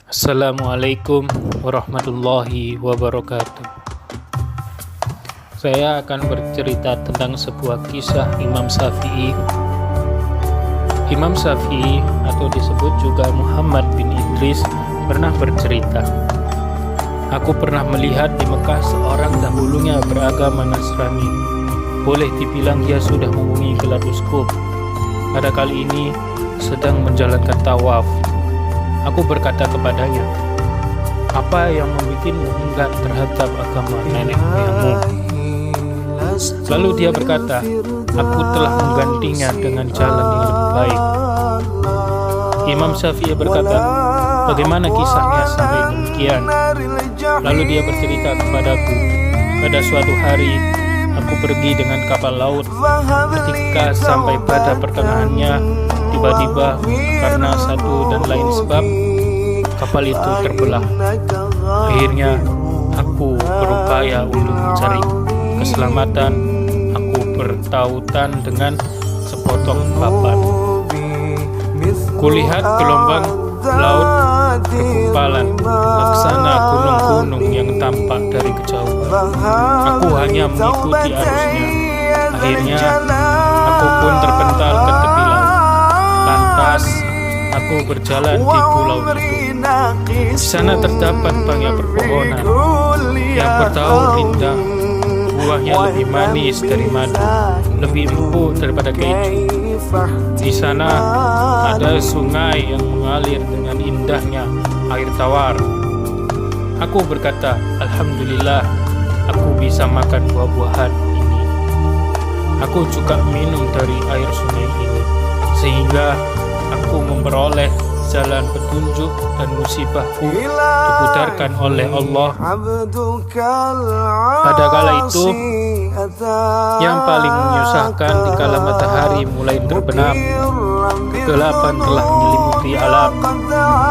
Assalamualaikum warahmatullahi wabarakatuh. Saya akan bercerita tentang sebuah kisah Imam Syafi'i. Imam Syafi'i atau disebut juga Muhammad bin Idris pernah bercerita, "Aku pernah melihat di Mekah seorang dahulunya beragama Nasrani. Boleh dibilang dia sudah memenuhi gelar uskup. Pada kali ini sedang menjalankan tawaf. Aku berkata kepadanya, 'Apa yang membuatmu enggan terhadap agama nenek moyangmu?' Lalu dia berkata, 'Aku telah menggantinya dengan jalan yang lebih baik.' Imam Syafi'i berkata, 'Bagaimana kisahnya sampai demikian?' Lalu dia bercerita kepadaku, 'Pada suatu hari aku pergi dengan kapal laut. Ketika sampai pada pertengahannya, tiba-tiba karena satu dan lain sebab kapal itu terbelah. Akhirnya aku berupaya untuk mencari keselamatan. Aku bertautan dengan sepotong papan. Kulihat gelombang laut bergumpalan laksana gunung-gunung yang tampak dari kejauhan. Aku hanya mengikuti arusnya. Akhirnya aku pun terpental ke tepi laut. Lantas aku berjalan di pulau itu. Di sana terdapat banyak perpohonan yang berdaun rindang. Buahnya lebih manis dari madu, lebih empuk daripada keju. Di sana ada sungai yang mengalir dengan indahnya air tawar. Aku berkata, 'Alhamdulillah, aku bisa makan buah-buahan ini.' Aku juga minum dari air sungai ini, sehingga aku memperoleh jalan petunjuk dan musibahku diputarkan oleh Allah. Pada kala itu yang paling menyusahkan dikala matahari mulai terbenam, kegelapan telah menyelimuti alam.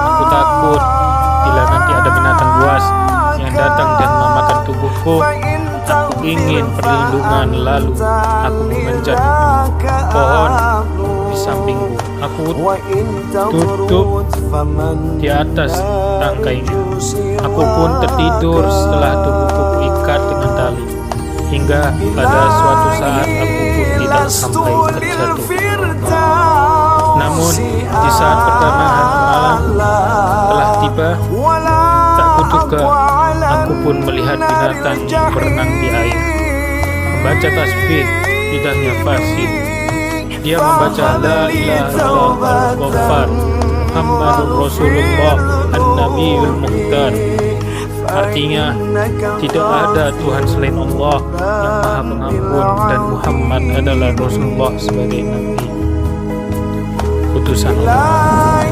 Aku takut bila nanti ada binatang buas yang datang dan memakan tubuhku. Aku ingin perlindungan, lalu aku memanjat pohon di sampingku. Aku duduk di atas rangkainya. Aku pun tertidur setelah tubuhku kuikat dengan tali, hingga pada suatu saat aku pun tidak sampai terjatuh. Namun di saat pertengahan malam telah tiba, tak kuduga aku pun melihat binatang yang berenang di air. Membaca tasbih, lidahnya fasih. Dia membaca La ilaha illallah al-Ghaffar Muhammadur Rasulullah An-Nabiyul Mukhtar. Artinya, tidak ada Tuhan selain Allah yang Maha Pengampun, dan Muhammad adalah Rasulullah sebagai Nabi utusan Allah.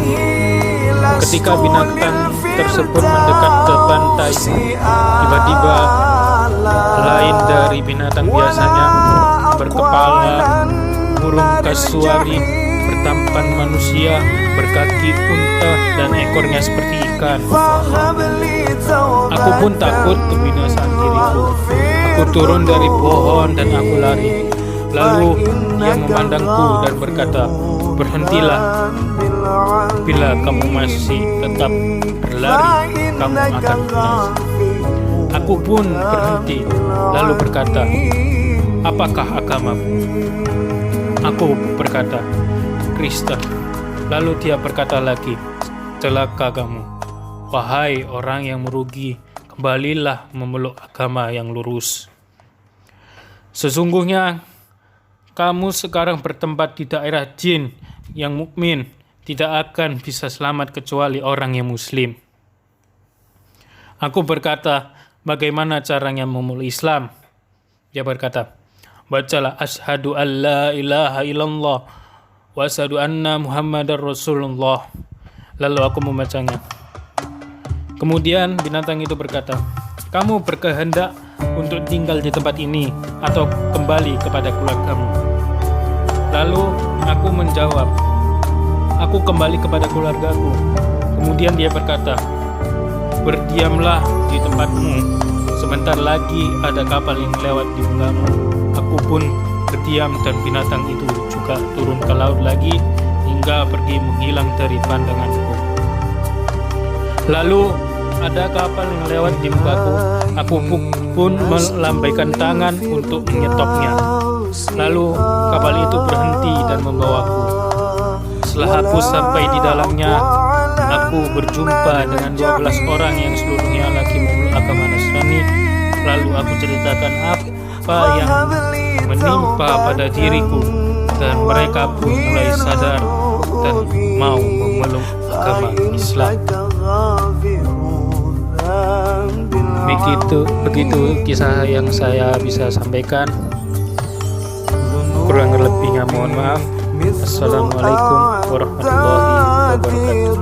Ketika binatang tersebut mendekat ke pantai, tiba-tiba lain dari binatang biasanya, berkepala burung kasuari, bertampan manusia, berkaki unta, dan ekornya seperti ikan. Aku pun takut kebinasaan diriku. Aku turun dari pohon dan aku lari. Lalu dia memandangku dan berkata, "Berhentilah. Bila kamu masih tetap berlari, kamu akan binasa." Aku pun berhenti, lalu berkata, "Apakah agamamu?" Aku berkata, "Kristen." Lalu dia berkata lagi, "Celaka kamu, wahai orang yang merugi, kembalilah memeluk agama yang lurus. Sesungguhnya kamu sekarang bertempat di daerah jin yang mukmin, tidak akan bisa selamat kecuali orang yang muslim." Aku berkata, "Bagaimana caranya memeluk Islam?" Dia berkata, "Bacalah asyhadu an la ilaha illallah wa asyhadu anna Muhammadar Rasulullah." Lalu aku membacanya. Kemudian binatang itu berkata, "Kamu berkehendak untuk tinggal di tempat ini atau kembali kepada keluargamu?" Lalu aku menjawab, "Aku kembali kepada keluargaku." Kemudian dia berkata, "Berdiamlah di tempatmu. Sebentar lagi ada kapal yang lewat di belakangmu." Aku pun berdiam dan binatang itu juga turun ke laut lagi hingga pergi menghilang dari pandanganku. Lalu ada kapal yang lewat di mukaku. Aku pun melambaikan tangan untuk menyetopnya. Lalu kapal itu berhenti dan membawaku. Setelah aku sampai di dalamnya, aku berjumpa dengan 12 orang yang seluruhnya laki memeluk agama Nasrani. Lalu aku ceritakan apa yang menimpa pada diriku, dan mereka pun mulai sadar dan mau memeluk agama Islam. Begitu kisah yang saya bisa sampaikan. Kurang lebihnya mohon maaf. Assalamualaikum warahmatullahi wabarakatuh.